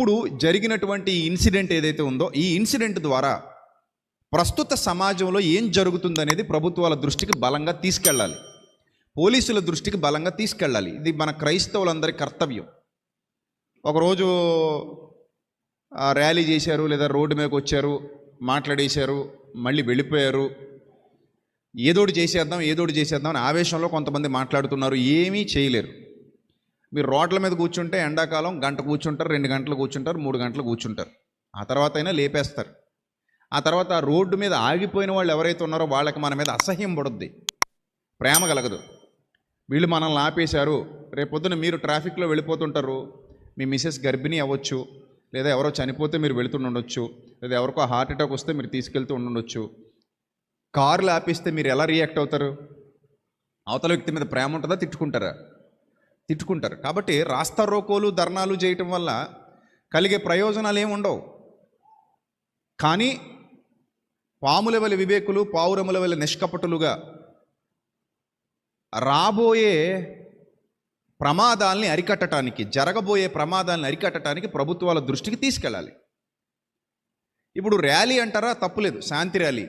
ఇప్పుడు జరిగినటువంటి ఇన్సిడెంట్ ఏదైతే ఉందో ఈ ఇన్సిడెంట్ ద్వారా ప్రస్తుత సమాజంలో ఏం జరుగుతుందనేది ప్రభుత్వాల దృష్టికి బలంగా తీసుకెళ్ళాలి, పోలీసుల దృష్టికి బలంగా తీసుకెళ్ళాలి. ఇది మన క్రైస్తవులందరి కర్తవ్యం. ఒకరోజు ర్యాలీ చేశారు, లేదా రోడ్డు మీదకి వచ్చారు, మాట్లాడేశారు, మళ్ళీ వెళ్ళిపోయారు. ఏదోటి చేసేద్దాం అని ఆవేశంలో కొంతమంది మాట్లాడుతున్నారు. ఏమీ చేయలేరు. మీరు రోడ్ల మీద కూర్చుంటే ఎండాకాలం గంట కూర్చుంటారు, 2 గంటలు కూర్చుంటారు, 3 గంటలు కూర్చుంటారు. ఆ తర్వాత అయినా లేపేస్తారు. ఆ తర్వాత ఆ రోడ్డు మీద ఆగిపోయిన వాళ్ళు ఎవరైతే ఉన్నారో వాళ్ళకి మన మీద అసహ్యం పడుద్ది, ప్రేమ కలగదు. వీళ్ళు మనల్ని ఆపేశారు. రేపొద్దున మీరు ట్రాఫిక్లో వెళ్ళిపోతుంటారు, మీ మిసెస్ గర్భిణీ అవ్వచ్చు, లేదా ఎవరో చనిపోతే మీరు వెళుతుండొచ్చు, లేదా ఎవరికో హార్ట్ అటాక్ వస్తే మీరు తీసుకెళ్తూ ఉండొచ్చు. కార్లు ఆపిస్తే మీరు ఎలా రియాక్ట్ అవుతారు? అవతల వ్యక్తి మీద ప్రేమ ఉంటుందా, తిట్టుకుంటారు. కాబట్టి రాస్తా రోకోలు, ధర్నాలు చేయటం వల్ల కలిగే ప్రయోజనాలు ఏమి ఉండవు. కానీ పాముల వలె వివేకులు, పావురముల వలె నిష్కపటులుగా రాబోయే ప్రమాదాలని అరికట్టడానికి, జరగబోయే ప్రమాదాలను అరికట్టడానికి ప్రభుత్వాల దృష్టికి తీసుకెళ్ళాలి. ఇప్పుడు ర్యాలీ అంటారా, తప్పులేదు, శాంతి ర్యాలీ.